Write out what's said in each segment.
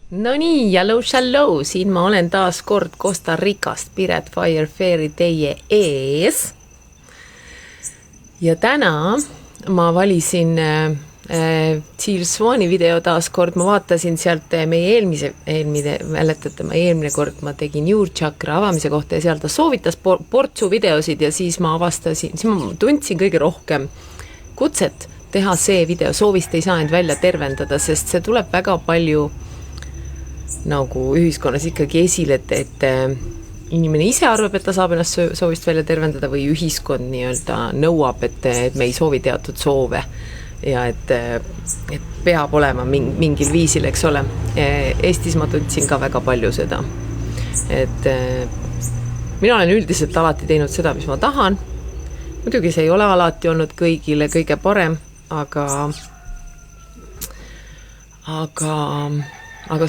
No nii, shallow, siin ma olen taas kord Costa Ricast Piret Firefairy teie ees. Ja täna ma valisin Teal Swani video taas kord, ma vaatasin sealt meie eelmine kord ma tegin juurchakra avamise kohta ja seal ta soovitas portsu videosid ja siis ma avastasin, siis ma tundsin kõige rohkem kutset teha see video, soovist ei saa end välja tervendada, sest see tuleb väga palju nagu ühiskonnas ikkagi esile, et inimene ise arvab, et ta saab ennast soovist välja tervendada või ühiskond nii-öelda nõuab, et me ei soovi teatud soove ja et peab olema mingil viisil, eks ole. Eestis ma tundsin ka väga palju seda, et mina olen üldiselt alati teinud seda, mis ma tahan. Muidugi see ei ole alati olnud kõigile kõige parem, aga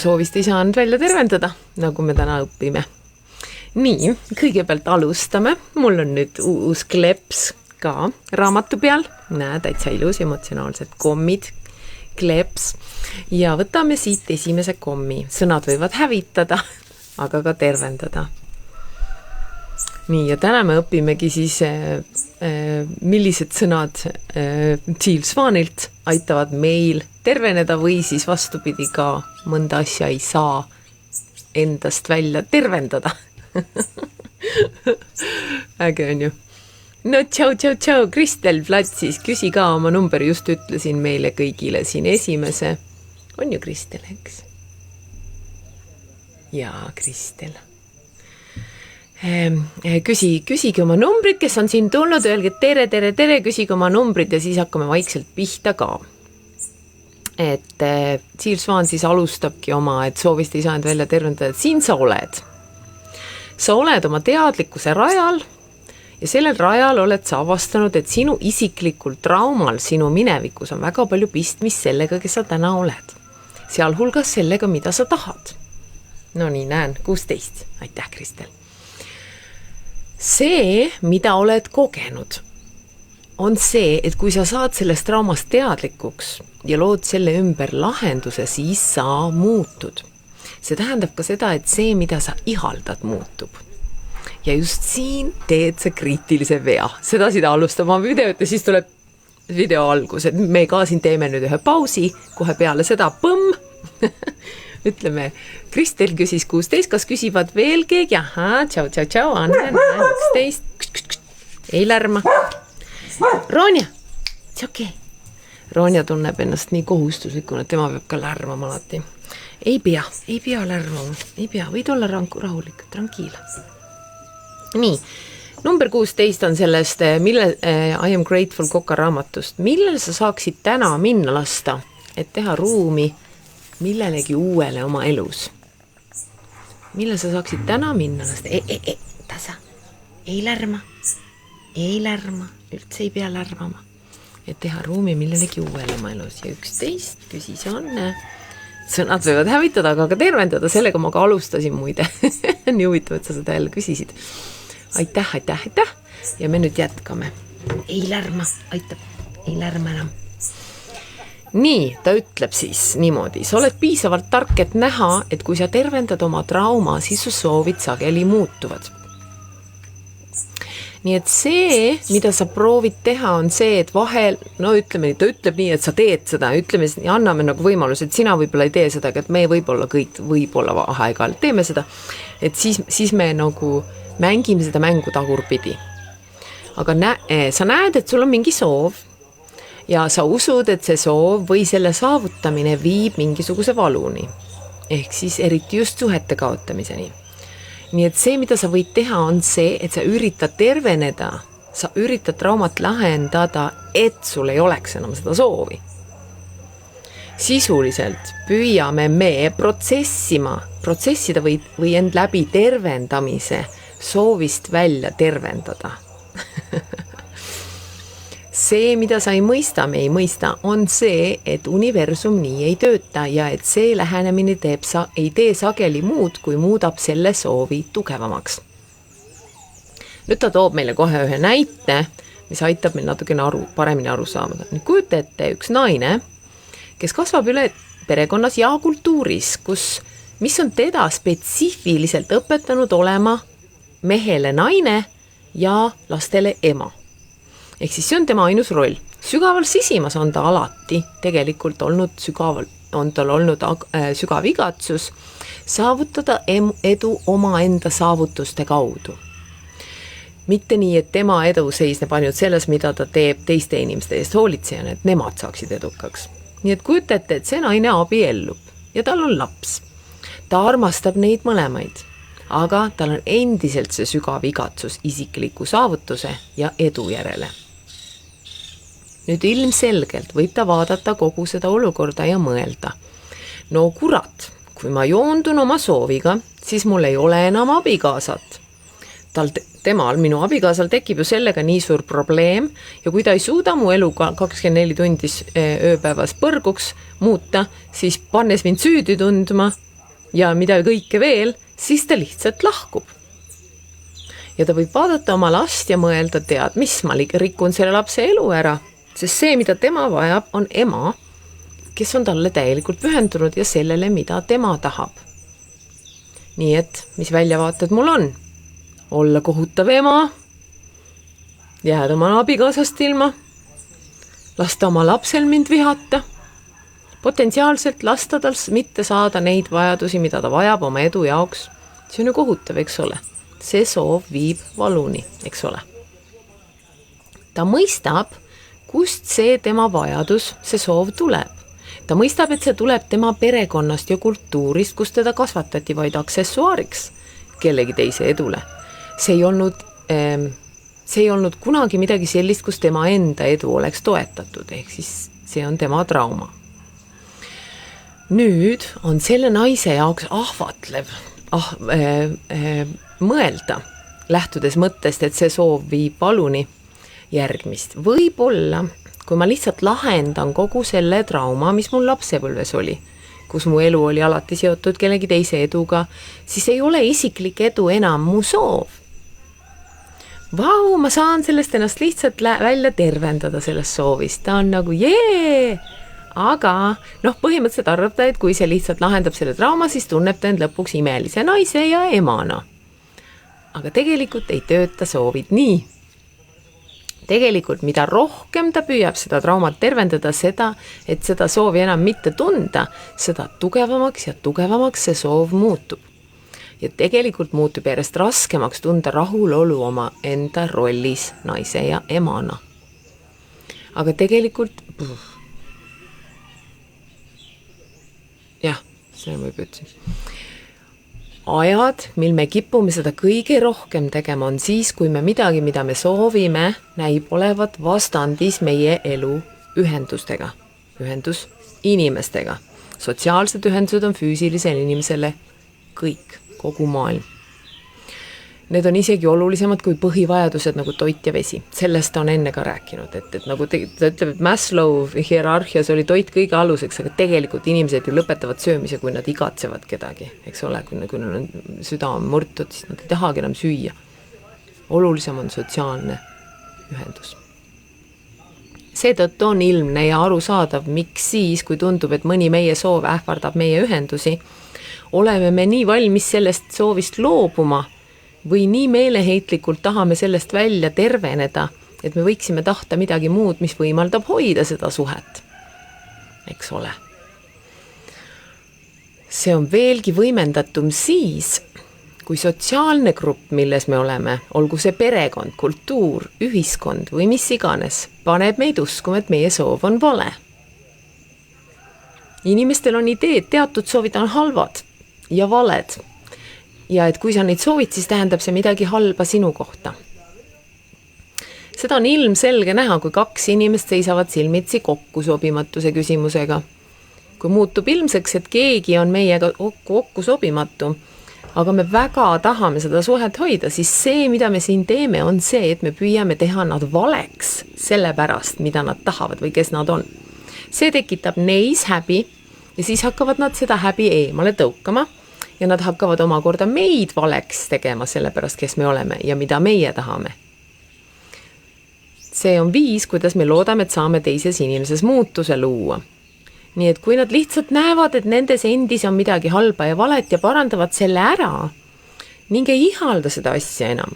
soovist ei saanud välja tervendada, nagu me täna õpime. Nii, kõigepealt alustame. Mul on nüüd uus kleps ka raamatu peal. Näe, täitsa ilus, emotsionaalsed kommid, kleps. Ja võtame siit esimese kommi. Sõnad võivad hävitada, aga ka tervendada. Nii, ja täna me õpimegi siis, millised sõnad Teal Swanilt aitavad meil terveneda või siis vastupidi ka mõnda asja ei saa endast välja tervendada. Äge on ju. No tšau, Kristel Platsis, küsi ka oma number, just ütlesin meile kõigile siin esimese. On ju Kristel, eks? Jaa, Kristel. Küsige oma numbrid, kes on siin tulnud, öelge tere, küsige oma numbrid ja siis hakkame vaikselt pihta ka. Et Teal Swan siis alustabki oma, et soovist ei saa end välja tervendada, et siin sa oled. Sa oled oma teadlikkuse rajal ja sellel rajal oled sa avastanud, et sinu isiklikul traumal, sinu minevikus on väga palju pistmist sellega, kes sa täna oled. Sealhulgas sellega, mida sa tahad. No nii, näen, 16. Aitäh, Kristel. See, mida oled kogenud, on see, et kui sa saad sellest traumast teadlikuks ja lood selle ümber lahenduse, siis sa muutud. See tähendab ka seda, et see, mida sa ihaldad, muutub. Ja just siin teed sa kriitilise vea. Seda alustab oma videot ja siis tuleb video algus, et me ka siin teeme nüüd ühe pausi, kohe peale seda põmm. Ütleme, Kristel küsis 16, kas küsivad veel keegi? Aha, tšau, Anne, 11. Ei lärma. Ronja, see okei. Ronja tunneb ennast nii kohustuslikuna, et tema peab ka lärmama alati. Ei pea lärmama, võid olla rahulik, tranquila. Nii, number 16 on sellest I am grateful Koka raamatust. Millel sa saaksid täna minna lasta, et teha ruumi millelegi uuele oma elus? Millel sa saaksid täna minna lasta? Tasa, ei lärma, üldse ei pea lärmama. Et teha ruumi millelegi uuele oma elus. Ja 11 küsis Anne. Sõnad võivad hävitada, aga ka tervendada. Sellega ma ka alustasin muide. Nii huvitav, et sa seda jälle küsisid. Aitäh. Ja me nüüd jätkame. Ei lärma, aitab. Ei lärma enam. Nii, ta ütleb siis niimoodi. Sa oled piisavalt tark, et näha, et kui sa tervendad oma trauma, siis su soovid sageli muutuvad. Nii et see, mida sa proovid teha, on see, et vahel, no ütleme nii, ta ütleb nii, et sa teed seda, ütleme, anname nagu võimalus, et sina võib-olla ei tee seda, et me võib-olla kõik võib-olla vaheaegalt teeme seda, et siis me nagu mängime seda mängu tagurpidi. Aga sa näed, et sul on mingi soov ja sa usud, et see soov või selle saavutamine viib mingisuguse valuni. Ehk siis eriti just suhete kaotamiseni. Nii et see, mida sa võid teha, on see, et sa üritad terveneda, sa üritad traumat lahendada, et sul ei oleks enam seda soovi. Sisuliselt püüame me protsessida või end läbi tervendamise soovist välja tervendada. See, mida sa ei mõista, on see, et universum nii ei tööta ja et see lähenemine ei tee sageli muud, kui muudab selle soovi tugevamaks. Nüüd ta toob meile kohe ühe näite, mis aitab meil natukene paremini aru saada. Nüüd kujuta ette üks naine, kes kasvab üle perekonnas ja kultuuris, mis on teda spetsiifiliselt õpetanud olema mehele naine ja lastele ema. Ehk siis see on tema ainus roll. Sügaval sisimas on ta alati tegelikult olnud sügav igatsus saavutada edu omaenda saavutuste kaudu. Mitte nii, et tema edu seisneb ainult selles, mida ta teeb teiste inimeste eest hoolitsejana, et nemad saaksid edukaks. Nii et kujutate, et see naine abiellub ja tal on laps. Ta armastab neid mõlemaid, aga tal on endiselt see sügav igatsus isikliku saavutuse ja edu järele. Nüüd ilmselgelt võib ta vaadata kogu seda olukorda ja mõelda. No kurat, kui ma joondun oma sooviga, siis mul ei ole enam abikaasat. Minu abikaasal tekib ju sellega nii suur probleem ja kui ta ei suuda mu elu 24 tundis ööpäevas põrguks muuta, siis pannes mind süüdi tundma ja mida kõike veel, siis ta lihtsalt lahkub. Ja ta võib vaadata oma last ja mõelda, tead, mis ma rikun selle lapse elu ära, sest see, mida tema vajab, on ema, kes on talle täielikult pühendunud ja sellele, mida tema tahab. Nii et, mis väljavaated mul on? Olla kohutav ema, jääda oma abikaasast ilma, lasta oma lapsel mind vihata, potentsiaalselt lasta tal mitte saada neid vajadusi, mida ta vajab oma edu jaoks. See on ju kohutav, eks ole. See soov viib valuni, eks ole. Ta mõistab, kust see tema vajadus, see soov tuleb. Ta mõistab, et see tuleb tema perekonnast ja kultuurist, kus teda kasvatati vaid aksessuaariks kellegi teise edule. See ei olnud kunagi midagi sellist, kus tema enda edu oleks toetatud, ehk siis see on tema trauma. Nüüd on selle naise jaoks ahvatlev mõelda, lähtudes mõttest, et see soov viib valuni järgmist. Võib-olla, kui ma lihtsalt lahendan kogu selle trauma, mis mul lapsepõlves oli, kus mu elu oli alati seotud kellegi teise eduga, siis ei ole isiklik edu enam mu soov. Vau, ma saan sellest ennast lihtsalt välja tervendada sellest soovist. Ta on nagu jee! Aga põhimõtteliselt arvata, et kui see lihtsalt lahendab selle trauma, siis tunneb ta end lõpuks imelise naise ja emana. Aga tegelikult ei tööta soovid nii. Tegelikult, mida rohkem ta püüab seda traumat tervendada, seda, et seda soovi enam mitte tunda, seda tugevamaks ja tugevamaks see soov muutub. Ja tegelikult muutub järjest raskemaks tunda rahulolu oma enda rollis naise ja emana. Aga tegelikult jah, see võib ütlesin. Ajad, mil me kipume seda kõige rohkem tegema, on siis, kui me midagi, mida me soovime, näib olevat vastandis meie elu ühendustega, ühendus inimestega. Sotsiaalsed ühendused on füüsilisele inimesele kõik, kogu maailm. Need on isegi olulisemad kui põhivajadused nagu toit ja vesi. Sellest on enne ka rääkinud, et nagu ta ütleb, et Maslow hierarhias oli toit kõige aluseks, aga tegelikult inimesed ju lõpetavad söömise, kui nad igatsevad kedagi, eks ole, kui neil on süda on murtud, siis nad ei tahagi enam süüa. Olulisem on sotsiaalne ühendus. Seetõttu on ilmne ja arusaadav, miks siis, kui tundub, et mõni meie soov ähvardab meie ühendusi, oleme me nii valmis sellest soovist loobuma või nii meeleheitlikult tahame sellest välja terveneda, et me võiksime tahta midagi muud, mis võimaldab hoida seda suhet. Eks ole. See on veelgi võimendatum siis, kui sotsiaalne grupp, milles me oleme, olgu see perekond, kultuur, ühiskond või mis iganes, paneb meid uskuma, et meie soov on vale. Inimestel on ideed, teatud soovid on halvad ja valed. Ja et kui sa neid soovid, siis tähendab see midagi halba sinu kohta. Seda on ilmselge näha, kui kaks inimest seisavad silmitsi kokkusobimatuse küsimusega. Kui muutub ilmseks, et keegi on meiega kokkusobimatu, aga me väga tahame seda suhet hoida, siis see, mida me siin teeme, on see, et me püüame teha nad valeks selle pärast, mida nad tahavad või kes nad on. See tekitab neis häbi ja siis hakkavad nad seda häbi eemale tõukama ja nad hakkavad omakorda meid valeks tegema selle pärast, kes me oleme ja mida meie tahame. See on viis, kuidas me loodame, et saame teises inimeses muutuse luua. nii et kui nad lihtsalt näevad, et nendes endis on midagi halba ja valet ja parandavad selle ära ning ei ihalda seda asja enam,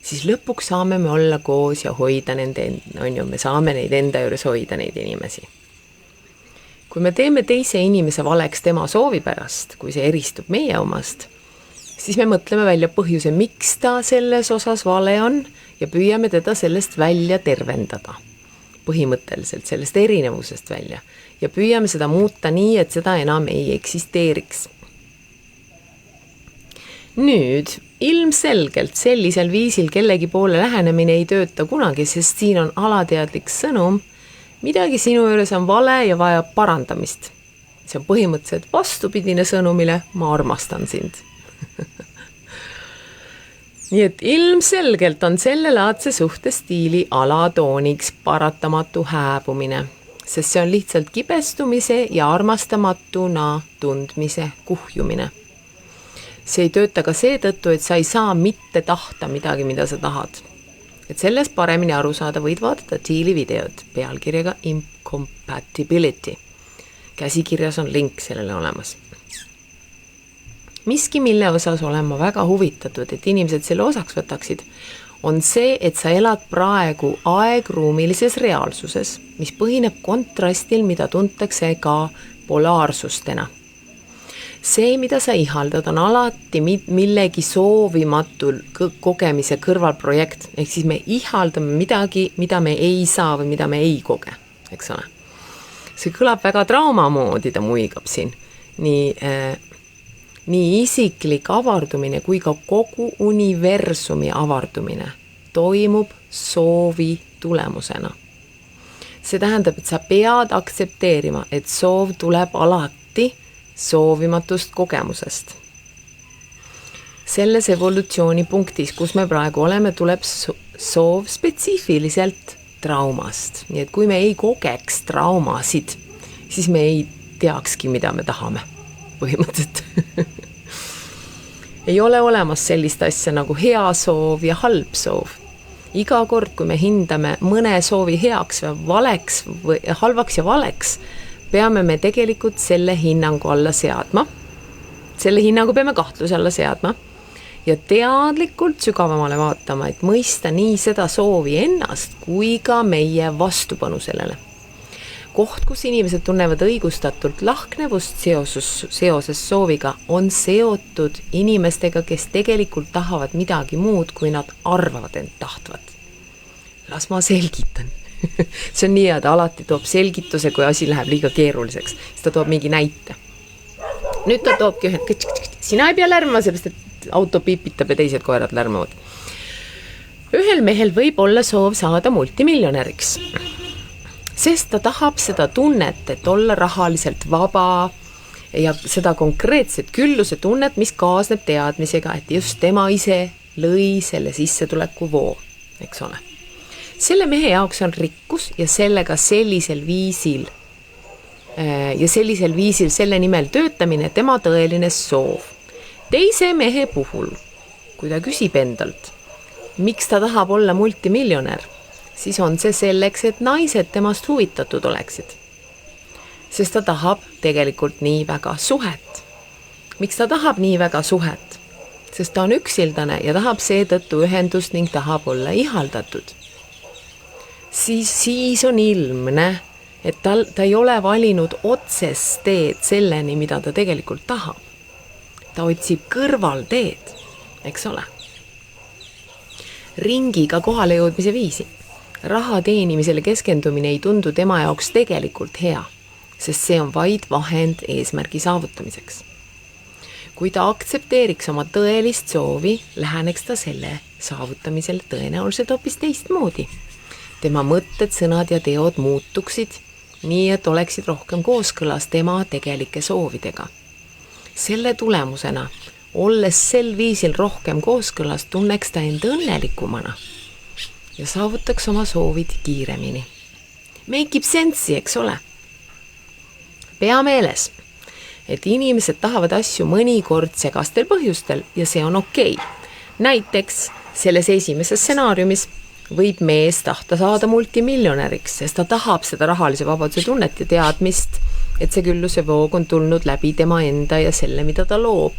siis lõpuks saame me olla koos ja hoida me saame neid enda juures hoida, neid inimesi. Kui me teeme teise inimese valeks tema soovi pärast, kui see eristub meie omast, siis me mõtleme välja põhjuse, miks ta selles osas vale on ja püüame teda sellest välja tervendada. Põhimõtteliselt sellest erinevusest välja ja püüame seda muuta nii, et seda enam ei eksisteeriks. Nüüd, ilmselgelt sellisel viisil kellegi poole lähenemine ei tööta kunagi, sest siin on alateadlik sõnum, midagi sinu juures on vale ja vajab parandamist. See on põhimõtteliselt vastupidine sõnumile, ma armastan sind. Nii et ilmselgelt on sellelaadse suhtestiili alatooniks paratamatu hääbumine, sest see on lihtsalt kibestumise ja armastamatuna tundmise kuhjumine. See ei tööta ka seetõttu, et sa ei saa mitte tahta midagi, mida sa tahad. Et sellest paremini aru saada võid vaadata Thieli videod pealkirjaga Incompatibility. Käsikirjas on link sellele olemas. Miski, mille osas olen ma väga huvitatud, et inimesed selle osaks võtaksid, on see, et sa elad praegu aegruumilises reaalsuses, mis põhineb kontrastil, mida tuntakse ka polaarsustena. See, mida sa ihaldad, on alati millegi soovimatul kogemise kõrvalprojekt, ehk siis me ihaldame midagi, mida me ei saa või mida me ei koge, eks ole. See kõlab väga trauma moodi, ta muigab siin. Nii isiklik avardumine kui ka kogu universumi avardumine toimub soovi tulemusena. See tähendab, et sa pead aktsepteerima, et soov tuleb alati soovimatust kogemusest. Selles evolutsioonipunktis, kus me praegu oleme, tuleb soov spetsiifiliselt traumast. Nii et kui me ei kogeks traumasid, siis me ei teakski, mida me tahame. Põhimõtteliselt. Ei ole olemas sellist asja nagu hea soov ja halb soov. Iga kord, kui me hindame mõne soovi heaks või valeks või halvaks ja valeks, peame me tegelikult selle hinnangu alla seadma. Selle hinnangu peame kahtluse alla seadma ja teadlikult sügavamale vaatama, et mõista nii seda soovi ennast kui ka meie vastupanu sellele. Koht, kus inimesed tunnevad õigustatult lahknevust seoses sooviga, on seotud inimestega, kes tegelikult tahavad midagi muud, kui nad arvavad end tahtvat. Las ma selgitan. See on nii, et alati toob selgituse, kui asi läheb liiga keeruliseks. Siis ta toob mingi näite. Nüüd ta toobki ühe, sina ei pea lärma, sellest, et auto piipitab ja teised koerad lärmavad. Ühel mehel võib olla soov saada multimiljonäriks. Sest ta tahab seda tunnet, et olla rahaliselt vaba ja seda konkreetset külluse tunnet, mis kaasneb teadmisega, et just tema ise lõi selle sissetuleku voo, eks ole. Selle mehe jaoks on rikkus ja sellega sellisel viisil selle nimel töötamine tema tõeline soov. Teise mehe puhul, kui ta küsib endalt, miks ta tahab olla multimiljonär, siis on see selleks, et naised temast huvitatud oleksid. Sest ta tahab tegelikult nii väga suhet. Miks ta tahab nii väga suhet? Sest ta on üksildane ja tahab seetõttu ühendust ning tahab olla ihaldatud. Siis on ilmne, et ta ei ole valinud otsest teed selleni, mida ta tegelikult tahab. Ta otsib kõrvalteed, eks ole. Ringiga kohale jõudmise viisi. Raha teenimisele keskendumine ei tundu tema jaoks tegelikult hea, sest see on vaid vahend eesmärgi saavutamiseks. Kui ta aktsepteeriks oma tõelist soovi, läheneks ta selle saavutamisele tõenäoliselt hoopis teistmoodi. Tema mõtted, sõnad ja teod muutuksid, nii et oleksid rohkem kooskõlas tema tegelike soovidega. Selle tulemusena, olles sel viisil rohkem kooskõlas, tunneks ta end õnnelikumana ja saavutaks oma soovid kiiremini. Make sense'i, eks ole. Pea meeles, et inimesed tahavad asju mõnikord segastel põhjustel ja see on okei. Näiteks selles esimeses stsenaariumis võib mees tahta saada multimiljonäriks, sest ta tahab seda rahalise vabaduse tunnet ja teadmist, et see külluse voog on tulnud läbi tema enda ja selle, mida ta loob,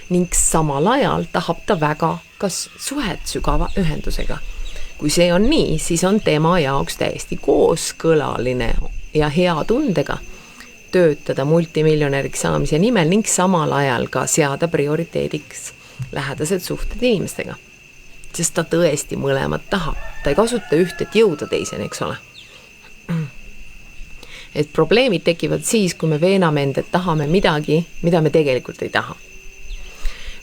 ning samal ajal tahab ta väga kas suhet sügava ühendusega. Kui see on nii, siis on tema jaoks täiesti kooskõlaline ja hea tundega töötada multimiljonäriks saamise nimel ning samal ajal ka seada prioriteediks lähedased suhted inimestega. Sest ta tõesti mõlemad tahab. Ta ei kasuta üht, et jõuda teiseni, eks ole. Et probleemid tekivad siis, kui me veename end, et tahame midagi, mida me tegelikult ei taha.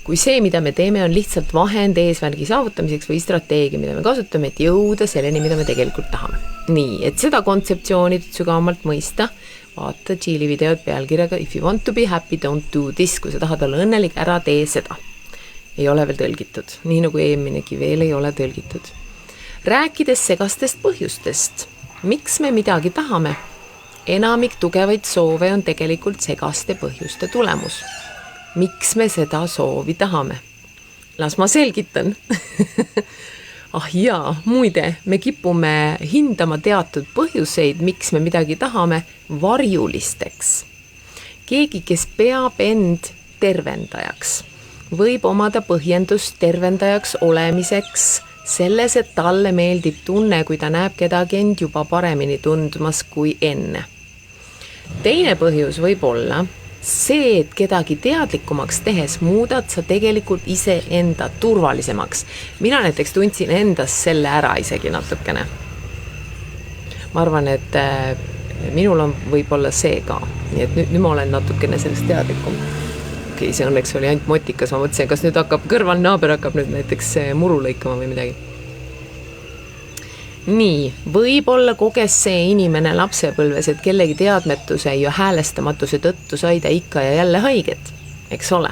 Kui see, mida me teeme, on lihtsalt vahend eesmärgi saavutamiseks või strateegia, mida me kasutame, et jõuda selleni, mida me tegelikult tahame. Nii, et seda kontseptsiooni sügavamalt mõista, vaata Chili videot pealkirjaga If you want to be happy, don't do this. Kui sa tahad olla õnnelik, ära tee seda. Ei ole veel tõlgitud, nii nagu eelminegi veel ei ole tõlgitud. Rääkides segastest põhjustest, miks me midagi tahame? Enamik tugevaid soove on tegelikult segaste põhjuste tulemus. Miks me seda soovi tahame? Las ma selgitan. Jaa, muide, me kipume hindama teatud põhjuseid, miks me midagi tahame, varjulisteks. Keegi, kes peab end tervendajaks, võib omada põhjendust tervendajaks olemiseks selles, et talle meeldib tunne, kui ta näeb kedagi end juba paremini tundmas kui enne. Teine põhjus võib olla see, et kedagi teadlikumaks tehes muudad sa tegelikult ise enda turvalisemaks. Mina näiteks tundsin endas selle ära isegi natukene. Ma arvan, et minul on võib-olla see ka. Nii et nüüd ma olen natukene sellest teadlikum. Okei, see õnneks oli ainult motikas. Ma mõtlesin, kas nüüd hakkab kõrval naaber hakkab nüüd näiteks muru lõikama või midagi. Nii, võib-olla koges see inimene lapsepõlves, et kellegi teadmetuse ja häälestamatuse tõttu sai ta ikka ja jälle haiget, eks ole.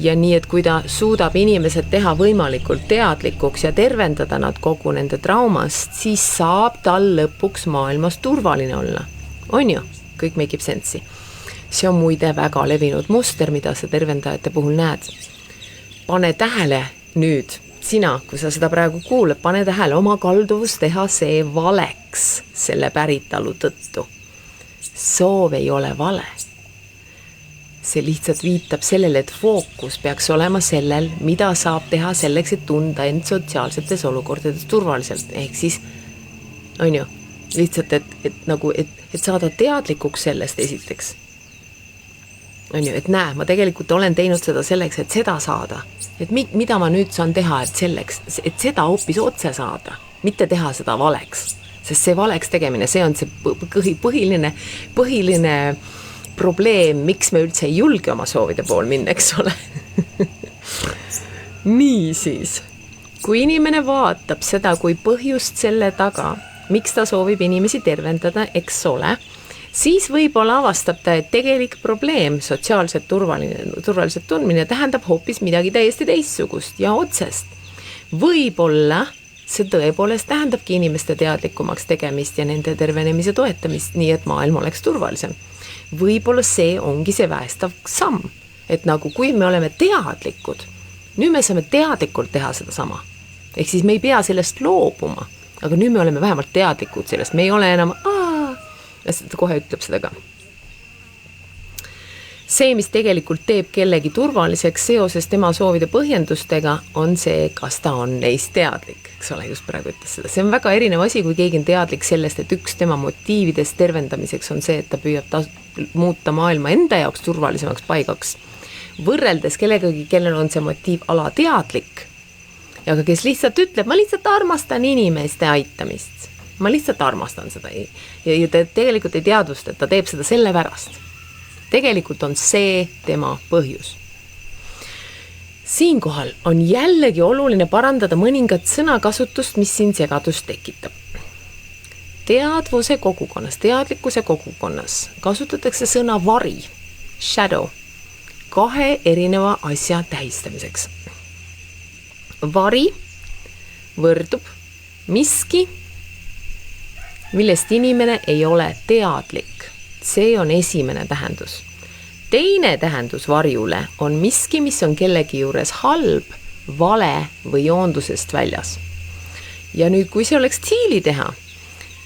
Ja nii, et kui ta suudab inimesed teha võimalikult teadlikuks ja tervendada nad kogu nende traumast, siis saab tal lõpuks maailmas turvaline olla. On ju? Kõik make sense'i. See on muide väga levinud muster, mida sa tervendajate puhul näed. Pane tähele nüüd. Sina, kui sa seda praegu kuuled, pane tähele oma kalduvus teha see valeks selle päritolu tõttu. Soov ei ole vale. See lihtsalt viitab sellele, et fookus peaks olema sellel, mida saab teha selleks, et tunda end sotsiaalsetes olukordades turvaliselt. Ehk siis, on ju, lihtsalt, et saada teadlikuks sellest esiteks. On ju, et näe, ma tegelikult olen teinud seda selleks, et seda saada. Et mida ma nüüd saan teha, et seda hoopis otse saada, mitte teha seda valeks. Sest see valeks tegemine, see on see põhiline probleem, miks me üldse ei julge oma soovide pool minna, eks ole. Nii siis, kui inimene vaatab seda kui põhjust selle taga, miks ta soovib inimesi tervendada, eks ole, siis võib-olla avastab ta, et tegelik probleem, sotsiaalselt turvaliselt tundmine, tähendab hoopis midagi täiesti teistsugust ja otsest. Võib-olla see tõepoolest tähendabki inimeste teadlikumaks tegemist ja nende tervenemise toetamist, nii et maailm oleks turvalisem. Võib-olla see ongi see väestav samm, et nagu kui me oleme teadlikud, nüüd me saame teadlikult teha seda sama. Ehk siis me ei pea sellest loobuma, aga nüüd me oleme vähemalt teadlikud sellest, me ei ole enam ta kohe ütleb seda ka. See, mis tegelikult teeb kellegi turvaliseks seoses tema soovide põhjendustega, on see, kas ta on neist teadlik. Eks ole, just praegu ütles seda. See on väga erinev asi, kui keegi on teadlik sellest, et üks tema motiividest tervendamiseks on see, et ta püüab muuta maailma enda jaoks turvalisemaks paigaks. Võrreldes kellegagi, kellel on see motiiv alateadlik, aga kes lihtsalt ütleb, ma lihtsalt armastan inimeste aitamist. Ma lihtsalt armastan seda ja ta tegelikult ei teadvusta, et ta teeb seda selle pärast. Tegelikult on see tema põhjus. Siinkohal on jällegi oluline parandada mõningat sõnakasutust, mis siin segadust tekitab. Teadvuse kogukonnas, teadlikkuse kogukonnas kasutatakse sõna vari, shadow, kahe erineva asja tähistamiseks. Vari võrdub miski, millest inimene ei ole teadlik. See on esimene tähendus. Teine tähendus varjule on miski, mis on kellegi juures halb, vale või joondusest väljas. Ja nüüd, kui see oleks tsiili teha,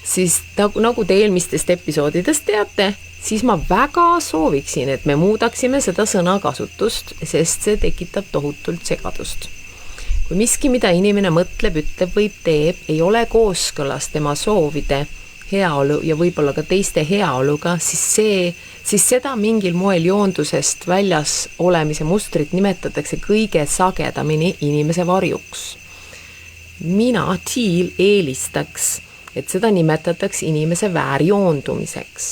siis nagu te eelmistest episoodidest teate, siis ma väga sooviksin, et me muudaksime seda sõnakasutust, sest see tekitab tohutult segadust. Kui miski, mida inimene mõtleb, ütleb või teeb, ei ole kooskõlas tema soovide, heaolu ja võib-olla ka teiste heaoluga, siis seda mingil moel joondusest väljas olemise mustrit nimetatakse kõige sagedamini inimese varjuks. Mina, Thiel, eelistaks, et seda nimetatakse inimese väärjoondumiseks.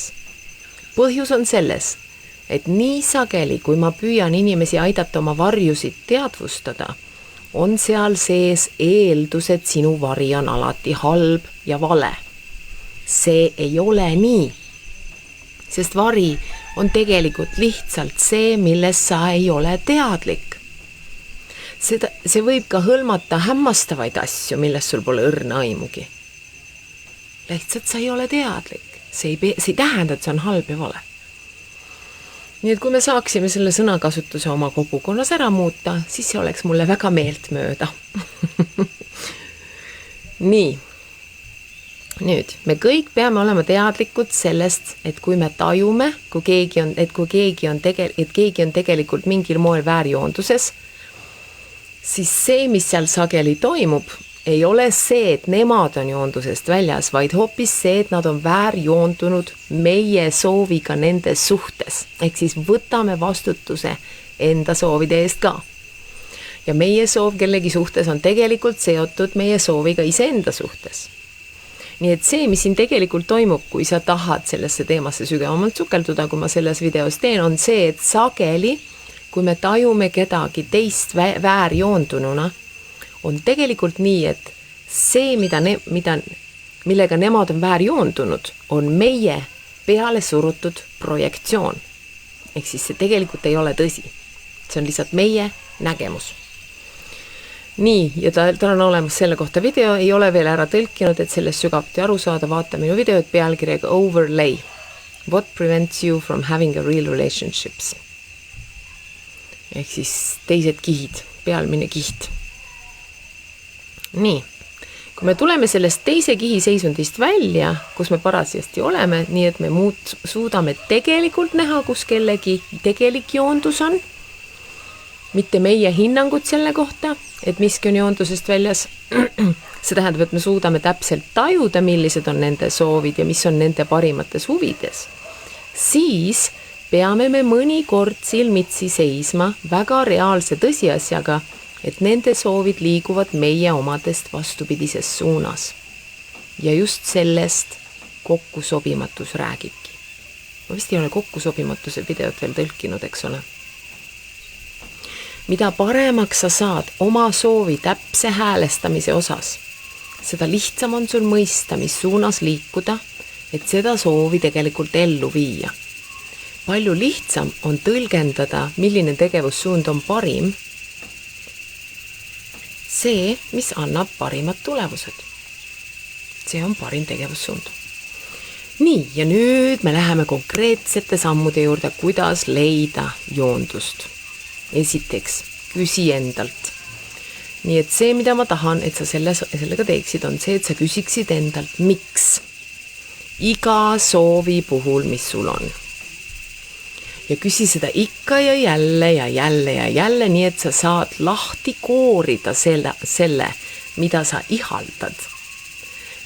Põhjus on selles, et nii sageli, kui ma püüan inimesi aidata oma varjusid teadvustada, on seal sees eeldus, et sinu vari on alati halb ja vale. See ei ole nii, sest vari on tegelikult lihtsalt see, millest sa ei ole teadlik. See võib ka hõlmata hämmastavaid asju, millest sul pole õrna aimugi. Lihtsalt sa ei ole teadlik. See ei tähenda, et see on halb ja vale. Nii et kui me saaksime selle sõnakasutuse oma kogukonnas ära muuta, siis see oleks mulle väga meeltmööda. Nii. Nüüd, me kõik peame olema teadlikud sellest, et kui me tajume, et keegi on tegelikult mingil moel väärjoonduses, siis see, mis seal sageli toimub, ei ole see, et nemad on joondusest väljas, vaid hoopis see, et nad on väärjoondunud meie sooviga nende suhtes. Ehk siis võtame vastutuse enda soovide eest ka. Ja meie soov kellegi suhtes on tegelikult seotud meie sooviga iseenda suhtes. Nii et see, mis siin tegelikult toimub, kui sa tahad sellesse teemasse sügavamalt sukelduda, kui ma selles videos teen, on see, et sageli, kui me tajume kedagi teist väärjoondununa, on tegelikult nii, et see, millega nemad on väärjoondunud, on meie peale surutud projektsioon. Ehk siis see tegelikult ei ole tõsi. See on lihtsalt meie nägemus. Nii, ja tal on olemas selle kohta video, ei ole veel ära tõlkinud, et sellest sügavuti aru saada, vaata minu videot pealkirjaga Overlay. What prevents you from having a real relationships? Ehk siis teised kihid, pealmine kiht. Nii, kui me tuleme sellest teise kihi seisundist välja, kus me parasjasti oleme, nii et me suudame tegelikult näha, kus kellegi tegelik joondus on, mitte meie hinnangut selle kohta, et miski on joondusest väljas. See tähendab, et me suudame täpselt tajuda, millised on nende soovid ja mis on nende parimates huvides. Siis peame me mõnikord silmitsi seisma väga reaalse tõsiasjaga, et nende soovid liiguvad meie omadest vastupidises suunas. Ja just sellest kokkusobimatus räägibki. Ma vist ei ole kokkusobimatuse videot veel tõlkinud, eks ole. Mida paremaks sa saad oma soovi täpse häälestamise osas, seda lihtsam on sul mõista, mis suunas liikuda, et seda soovi tegelikult ellu viia. Palju lihtsam on tõlgendada, milline tegevussuund on parim, see, mis annab parimad tulemused. See on parim tegevussuund. Nii, ja nüüd me läheme konkreetsete sammude juurde, kuidas leida joondust. Esiteks, küsi endalt. Nii et see, mida ma tahan, et sa sellega teeksid, on see, et sa küsiksid endalt, miks? Iga soovi puhul, mis sul on. Ja küsi seda ikka ja jälle ja jälle ja jälle, nii et sa saad lahti koorida selle, mida sa ihaldad,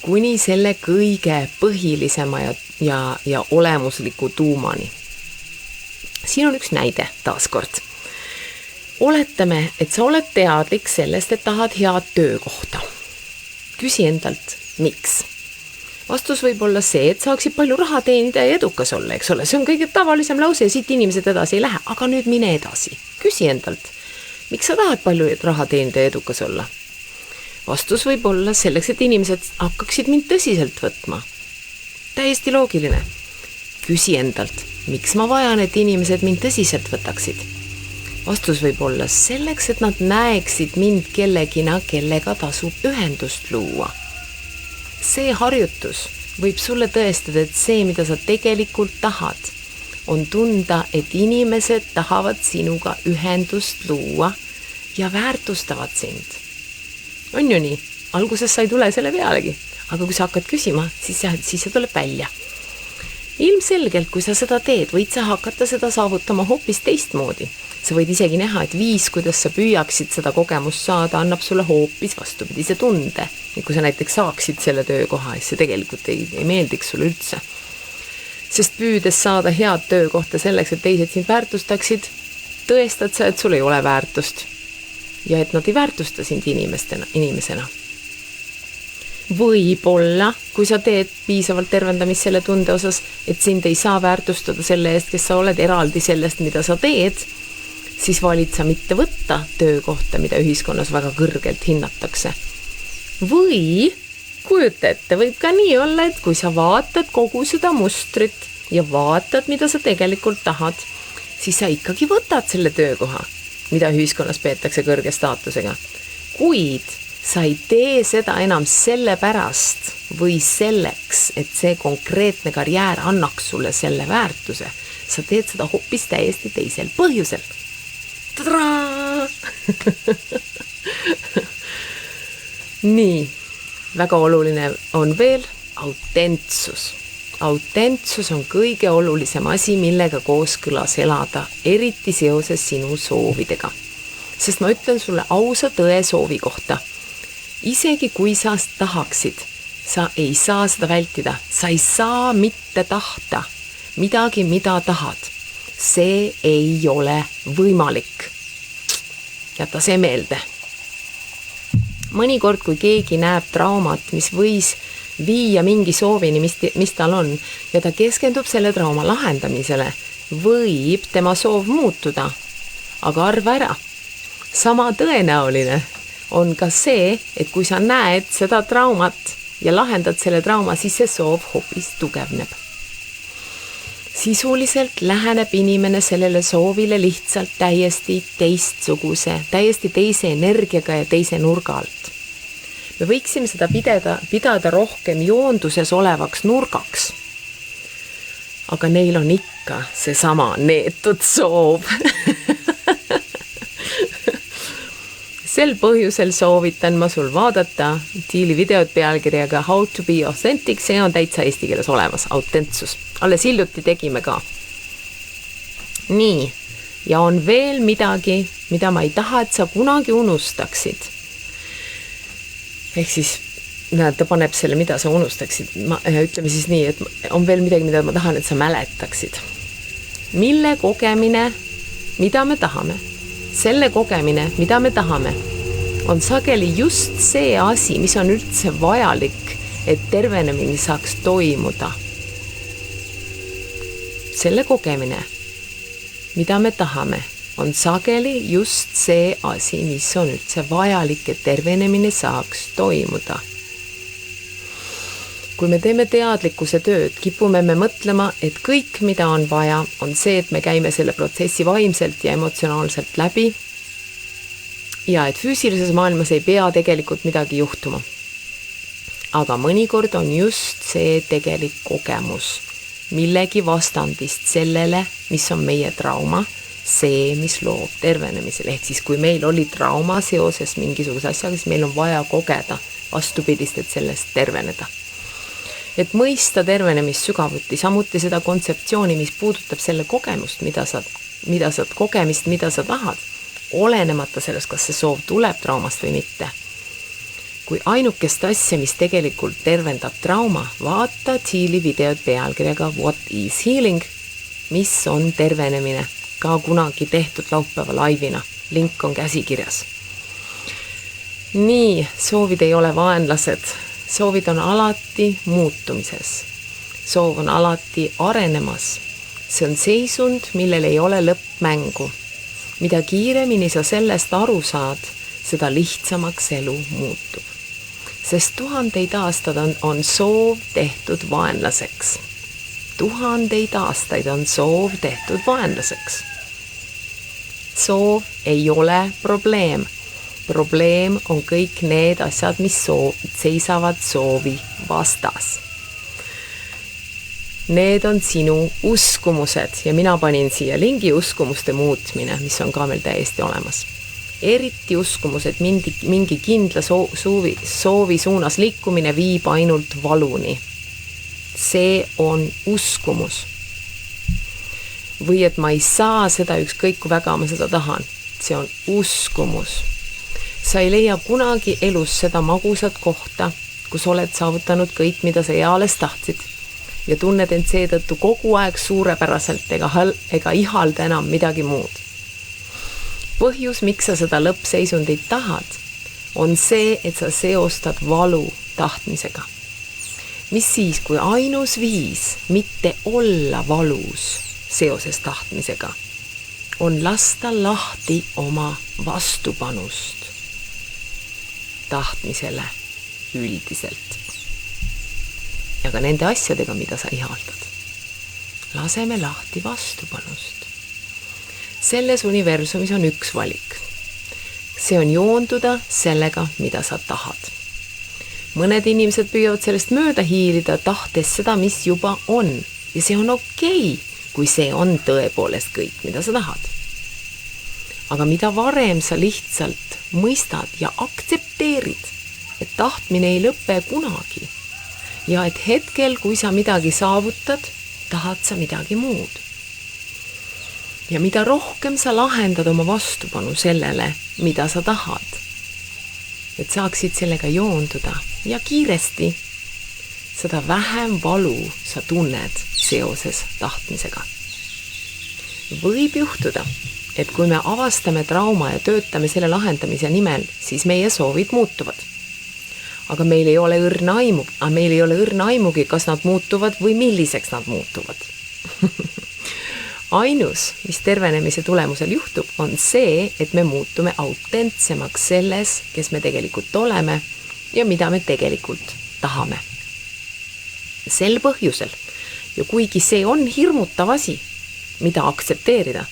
kuni selle kõige põhilisema ja olemusliku tuumani. Siin on üks näide taaskord. Oletame, et sa oled teadlik sellest, et tahad head töökohta. Küsi endalt, miks? Vastus võib olla see, et saaksid palju raha teenida ja edukas olla, eks ole. See on kõige tavalisem lause ja siit inimesed edasi ei lähe. Aga nüüd mine edasi. Küsi endalt, miks sa tahad palju raha teenida ja edukas olla? Vastus võib olla selleks, et inimesed hakkaksid mind tõsiselt võtma. Täiesti loogiline. Küsi endalt, miks ma vajan, et inimesed mind tõsiselt võtaksid? Vastus võib olla selleks, et nad näeksid mind kellegina, kellega tasub ühendust luua. See harjutus võib sulle tõestada, et see, mida sa tegelikult tahad, on tunda, et inimesed tahavad sinuga ühendust luua ja väärtustavad sind. On ju nii? Alguses sa ei tule selle pealegi, aga kui sa hakkad küsima, siis see tuleb välja. Ilmselgelt, kui sa seda teed, võid sa hakata seda saavutama hoopis teistmoodi. Sa võid isegi näha, et viis, kuidas sa püüaksid seda kogemust saada, annab sulle hoopis vastupidise tunde. Ja kui sa näiteks saaksid selle töökoha, siis see tegelikult ei meeldiks sulle üldse. Sest püüdes saada head töökohta selleks, et teised sind väärtustaksid, tõestad sa, et sul ei ole väärtust. Ja et nad ei väärtusta sind inimesena. Võib-olla, kui sa teed piisavalt tervendamist selle tunde osas, et sind ei saa väärtustada selle eest, kes sa oled eraldi sellest, mida sa teed, siis valid sa mitte võtta töökohta, mida ühiskonnas väga kõrgelt hinnatakse. Või kujuta ette, võib ka nii olla, et kui sa vaatad kogu seda mustrit ja vaatad, mida sa tegelikult tahad, siis sa ikkagi võtad selle töökoha, mida ühiskonnas peetakse kõrge staatusega. Kuid sa ei tee seda enam selle pärast või selleks, et see konkreetne karjäär annaks sulle selle väärtuse. Sa teed seda hoopis täiesti teisel põhjusel. Tadaa! Nii, väga oluline on veel autentsus. Autentsus on kõige olulisem asi, millega kooskõlas elada, eriti seoses sinu soovidega. Sest ma ütlen sulle ausa tõe soovi kohta. Isegi kui sa tahaksid, sa ei saa seda vältida. Sa ei saa mitte tahta midagi, mida tahad. See ei ole võimalik. Jäta see meelde. Mõnikord, kui keegi näeb traumat, mis võis viia mingi soovini, mis tal on, ja ta keskendub selle trauma lahendamisele, võib tema soov muutuda. Aga arva ära. Sama tõenäoline on ka see, et kui sa näed seda traumat ja lahendad selle trauma, siis see soov hoopis tugevneb. Sisuliselt läheneb inimene sellele soovile lihtsalt täiesti teistsuguse, täiesti teise energiaga ja teise nurga alt. Me võiksime seda pidada rohkem joonduses olevaks nurgaks. Aga neil on ikka seesama neetud soov. Sel põhjusel soovitan ma sul vaadata Tiili videot pealkirjaga How to be authentic, see on täitsa eesti keeles olemas, autentsus. Alles hiljuti tegime ka. Nii, ja on veel midagi, mida ma ei taha, et sa kunagi unustaksid. Ehk siis ta paneb selle, mida sa unustaksid. Ütleme siis nii, et on veel midagi, mida ma tahan, et sa mäletaksid. Mille kogemine, mida me tahame? Selle kogemine, mida me tahame, on sageli just see asi, mis on üldse vajalik, et tervenemine saaks toimuda. Selle kogemine, mida me tahame, on sageli just see asi, mis on üldse vajalik, et tervenemine saaks toimuda. Kui me teeme teadlikkuse tööd, kipume me mõtlema, et kõik, mida on vaja, on see, et me käime selle protsessi vaimselt ja emotsionaalselt läbi ja et füüsilises maailmas ei pea tegelikult midagi juhtuma. Aga mõnikord on just see tegelik kogemus millegi vastandist sellele, mis on meie trauma, see, mis loob tervenemisel. Ehk siis, kui meil oli trauma seoses mingisuguse asjaga, siis meil on vaja kogeda vastupidist, et sellest terveneda. Et mõista tervenemist sügavuti, samuti seda kontseptsiooni, mis puudutab selle kogemust, mida sa tahad, olenemata sellest, kas see soov tuleb traumast või mitte. Kui ainukest asja, mis tegelikult tervendab trauma, vaata Tiili videot pealkirjaga What is healing, mis on tervenemine, ka kunagi tehtud laupäeva laivina. Link on käsikirjas. Nii, soovid ei ole vaenlased. Soovid on alati muutumises. Soov on alati arenemas. See on seisund, millel ei ole lõppmängu. Mida kiiremini sa sellest aru saad, seda lihtsamaks elu muutub. Sest 1000 aastad on soov tehtud vaenlaseks. 1000 aastaid on soov tehtud vaenlaseks. Soov ei ole probleem. Probleem on kõik need asjad, mis seisavad soovi vastas. Need on sinu uskumused ja mina panin siia lingi uskumuste muutmine, mis on ka meil täiesti olemas. Eriti uskumused, mingi kindla soovi suunas liikumine viib ainult valuni. see on uskumus. Või et ma ei saa seda ükskõik kui väga ma seda tahan. See on uskumus. Sa ei leia kunagi elus seda magusat kohta, kus oled saavutanud kõik, mida sa eales tahtsid ja tunned end seetõttu kogu aeg suurepäraselt ega ihalda enam midagi muud. Põhjus, miks sa seda lõppseisundit tahad, on see, et sa seostad valu tahtmisega. Mis siis, kui ainus viis mitte olla valus seoses tahtmisega on lasta lahti oma vastupanust tahtmisele üldiselt. Ja ka nende asjadega, mida sa ihaldad. Laseme lahti vastupanust. Selles universumis on üks valik. See on joonduda sellega, mida sa tahad. Mõned inimesed püüavad sellest mööda hiilida, tahtes seda, mis juba on. Ja see on okei, kui see on tõepoolest kõik, mida sa tahad. Aga mida varem sa lihtsalt mõistad ja aktsepteerid, et tahtmine ei lõpe kunagi ja et hetkel, kui sa midagi saavutad, tahad sa midagi muud. Ja mida rohkem sa lahendad oma vastupanu sellele, mida sa tahad, et saaksid sellega joonduda ja kiiresti, seda vähem valu sa tunned seoses tahtmisega. Võib juhtuda, et kui me avastame trauma ja töötame selle lahendamise nimel, siis meie soovid muutuvad. Aga meil ei ole õrna aimugi, kas nad muutuvad või milliseks nad muutuvad. Ainus, mis tervenemise tulemusel juhtub, on see, et me muutume autentsemaks selles, kes me tegelikult oleme ja mida me tegelikult tahame. Sel põhjusel, ja kuigi see on hirmutav asi, mida aktsepteerida,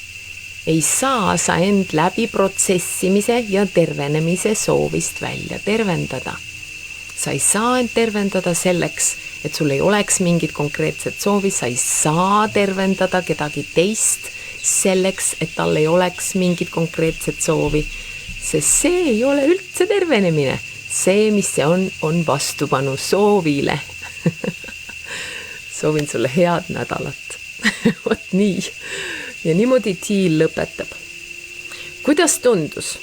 ei saa sa end läbi protsessimise ja tervenemise soovist välja tervendada. Sa ei saa end tervendada selleks, et sul ei oleks mingit konkreetset soovi, sa ei saa tervendada kedagi teist selleks, et tal ei oleks mingit konkreetset soovi, sest see ei ole üldse tervenemine. See, mis see on vastupanu soovile. Soovin sulle head nädalat. Vot nii. Ja niimoodi Tiil lõpetab. Kuidas tundus?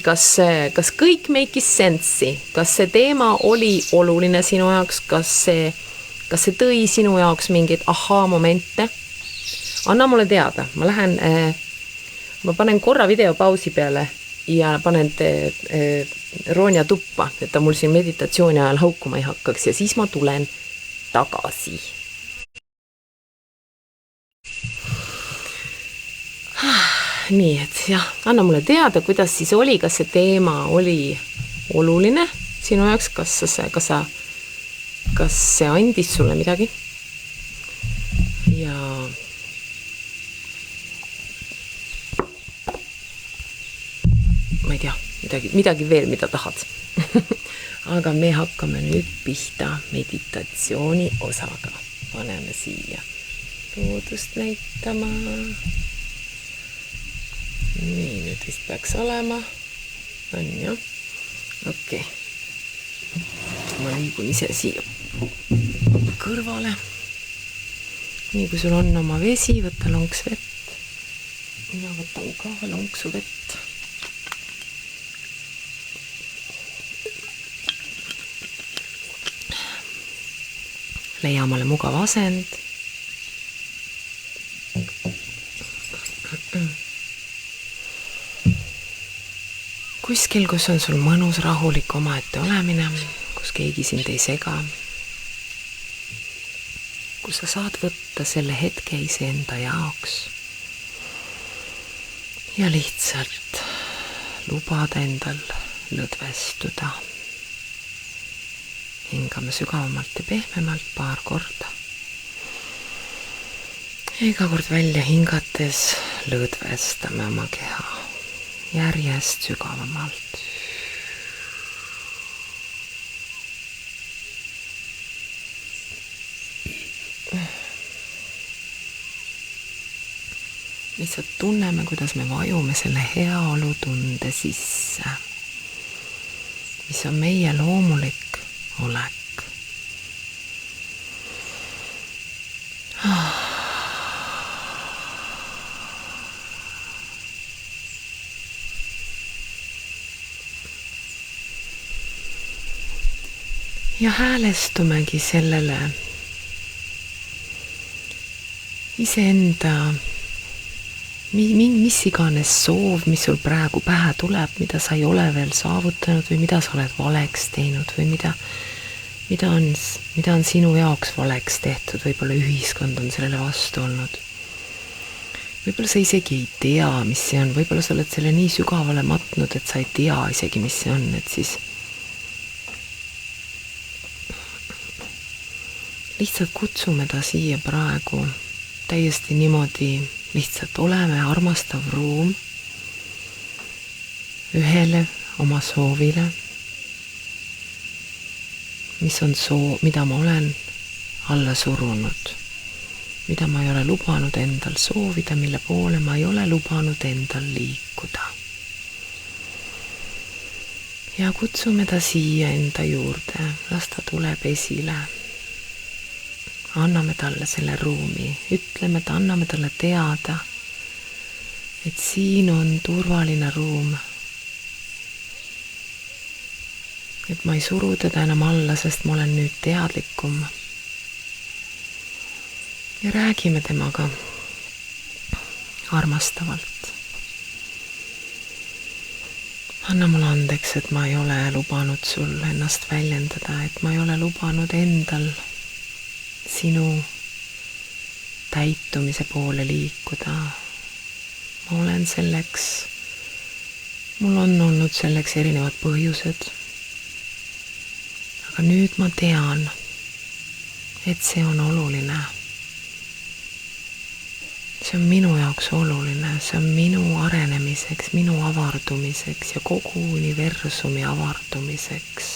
Kas kõik make'is sensi? Kas see teema oli oluline sinu jaoks? Kas see tõi sinu jaoks mingeid momente? Anna mulle teada. Ma panen korra video pausi peale ja panen Ronja tuppa, et ta mul siin meditatsiooni ajal haukuma ei hakkaks ja siis ma tulen tagasi. Nii, et jah, anna mulle teada, kuidas siis oli, kas see teema oli oluline sinu jaoks, kas see andis sulle midagi ja ma ei tea, midagi veel, mida tahad. Aga me hakkame nüüd pihta meditatsiooni osaga. Paneme siia loodust näitama. Nii, nüüd vist peaks olema. On jah. Okei. Ma liigun ise siia kõrvale. Nii kui sul on oma vesi, võtta lonks vett. Mina võtan ka lonksu vett. Leia omale mugav asend. Kuskil, kus on sul mõnus rahulik omaette olemine, kus keegi sind ei sega, kus sa saad võtta selle hetke iseenda jaoks ja lihtsalt lubada endal lõdvestuda. Hingame sügavamalt ja pehmemalt paar korda. Iga kord välja hingates lõdvestame oma keha. Järjest sügavamalt. Lihtsalt tunneme, kuidas me vajume selle heaolu tunde sisse, mis on meie loomulik olek. ja häälestumegi sellele iseenda mis iganes soov, mis sul praegu pähe tuleb, mida sa ei ole veel saavutanud või mida sa oled valeks teinud või mida on sinu jaoks valeks tehtud, võib-olla ühiskond on sellele vastu olnud. Võib-olla sa isegi ei tea, mis see on, võib-olla sa oled selle nii sügavale matnud, et sa ei tea isegi, mis see on, et siis lihtsalt kutsume ta siia praegu täiesti niimoodi, lihtsalt oleme armastav ruum ühele oma soovile, mis on mida ma olen alla surunud, mida ma ei ole lubanud endal soovida, mille poole ma ei ole lubanud endal liikuda. Ja kutsume ta siia enda juurde, las ta tuleb esile. Anname talle selle ruumi, ütleme, et anname talle teada, et siin on turvaline ruum. Et ma ei suru teda enam alla, sest ma olen nüüd teadlikum. Ja räägime temaga armastavalt. Anna mulle andeks, et ma ei ole lubanud sul ennast väljendada, et ma ei ole lubanud endal sinu täitumise poole liikuda. Ma olen selleks, mul on olnud selleks erinevad põhjused. Aga nüüd ma tean, et see on oluline. See on minu jaoks oluline, see on minu arenemiseks, minu avardumiseks ja kogu universumi avardumiseks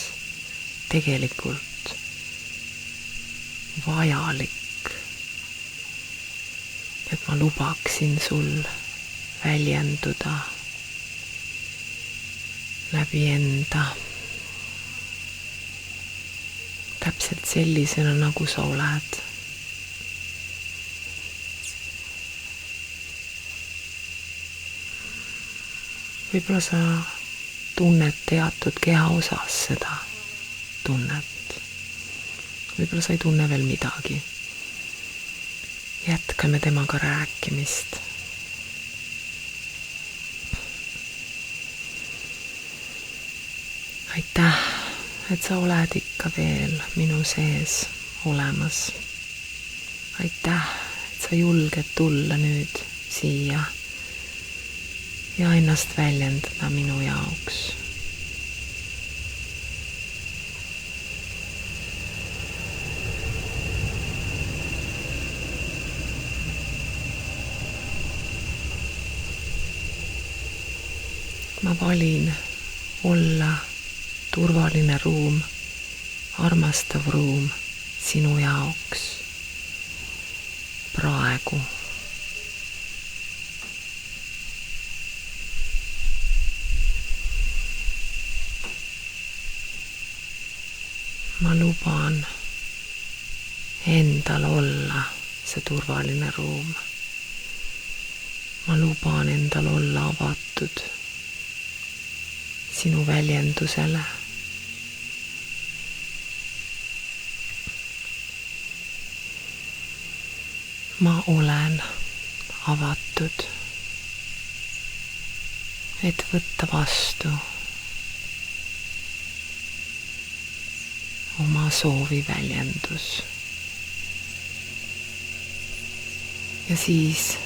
tegelikult vajalik, et ma lubaksin sul väljenduda läbi enda täpselt sellisena, nagu sa oled. Võib-olla sa tunned teatud kehaosas seda tunnet. Võib-olla sa ei tunne veel midagi. Jätkame temaga rääkimist. Aitäh, et sa oled ikka veel minu sees olemas. Aitäh, et sa julged tulla nüüd siia ja ennast väljendada minu jaoks. Ma valin olla turvaline ruum, armastav ruum sinu jaoks praegu. Ma luban endal olla see turvaline ruum. Ma luban endal olla avatud sinu väljendusele. Ma olen avatud, et võtta vastu oma soovi väljendus. Ja siis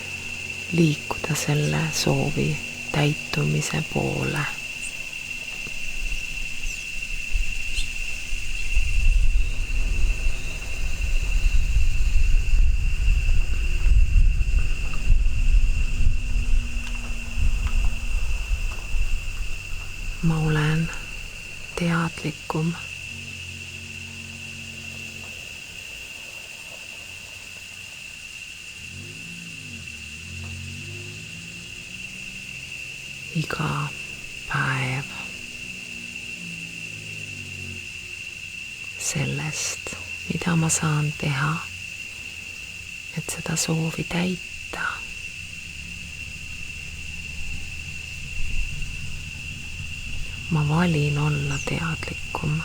liikuda selle soovi täitumise poole. Ma olen teadlikum. Iga päev sellest, mida ma saan teha et seda soovi täita. Ma valin olla teadlikum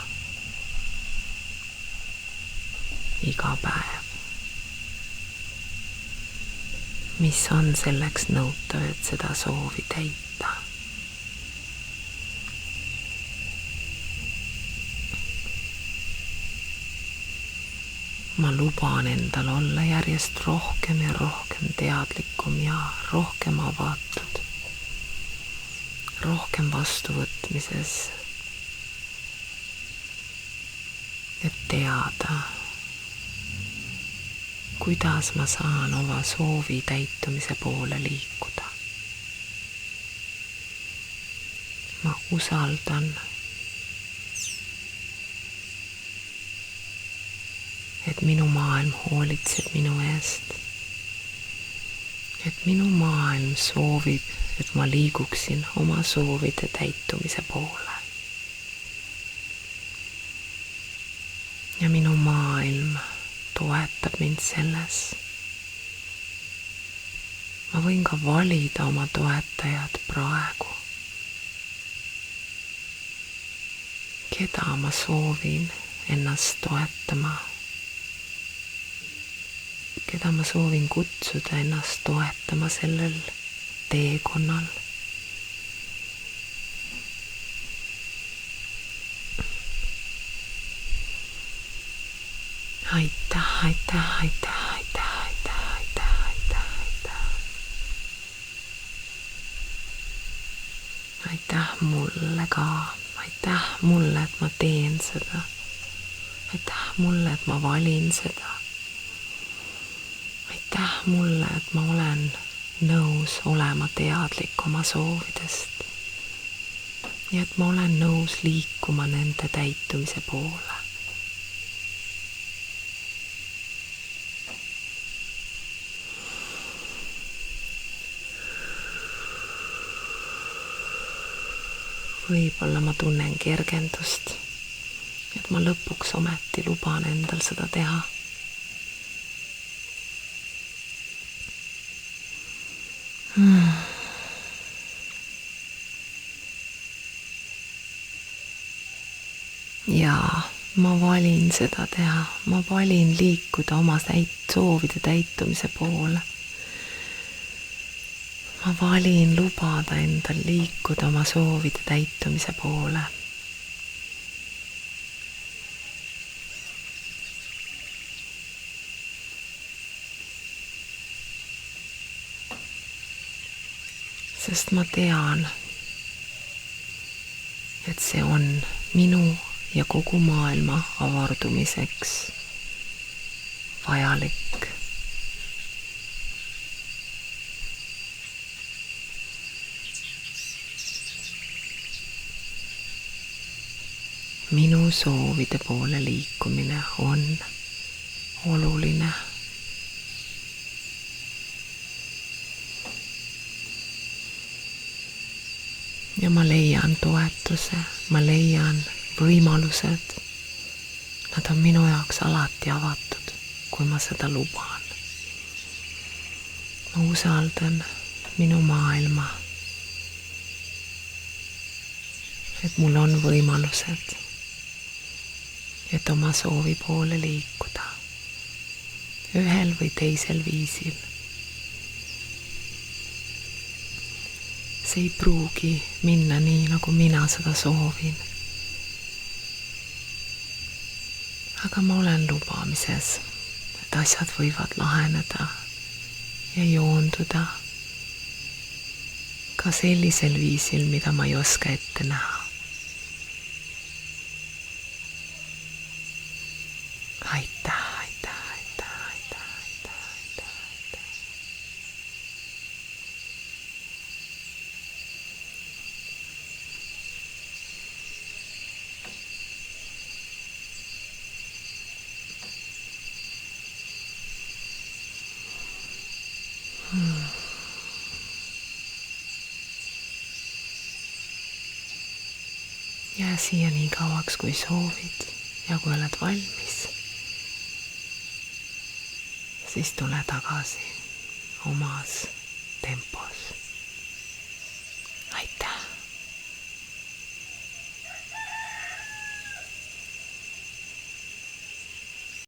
iga päev. Mis on selleks nõutav, et seda soovi täita? Ma luban endal olla järjest rohkem ja rohkem teadlikum ja rohkem avatud, rohkem vastuvõtmises, et teada, kuidas ma saan oma soovi täitumise poole liikuda. Ma usaldan, et minu maailm hoolitseb minu eest, et minu maailm soovib, et ma liiguksin oma soovide täitumise poole. Ja minu maailm toetab mind selles. Ma võin ka valida oma toetajad praegu. Keda ma soovin ennast toetama? Keda ma soovin kutsuda ennast toetama sellel teekonnal? Aitäh, aitäh, aitäh, aitäh, aitäh, aitäh, aitäh, aitäh. Aitäh mulle ka, aitäh mulle, et ma teen seda. Aitäh mulle, et ma valin seda. Aitäh mulle, et ma olen nõus olema teadlik oma soovidest. Ja et ma olen nõus liikuma nende täitumise poole. Võib-olla ma tunnen kergendust, et ma lõpuks ometi luban endal seda teha. Jaa, ma valin seda teha, ma valin liikuda oma soovide täitumise poole. Ma valin lubada endal liikuda oma soovide täitumise poole. Sest ma tean, et see on minu ja kogu maailma avardumiseks vajalik. Minu soovide poole liikumine on oluline. Ja ma leian toetuse, ma leian võimalused. Nad on minu jaoks alati avatud, kui ma seda luban. Ma usaldan minu maailma, et mul on võimalused, et oma soovi poole liikuda ühel või teisel viisil. See ei pruugi minna nii, nagu mina seda soovin. Aga ma olen lubamises, et asjad võivad laheneda ja joonduda ka sellisel viisil, mida ma ei oska ette näha. Aitäh, aitäh, aitäh, aitäh, aitäh, aitäh, aitäh. Jää siia nii kauaks, kui soovid ja kui oled valmis, siis tule tagasi omas tempos.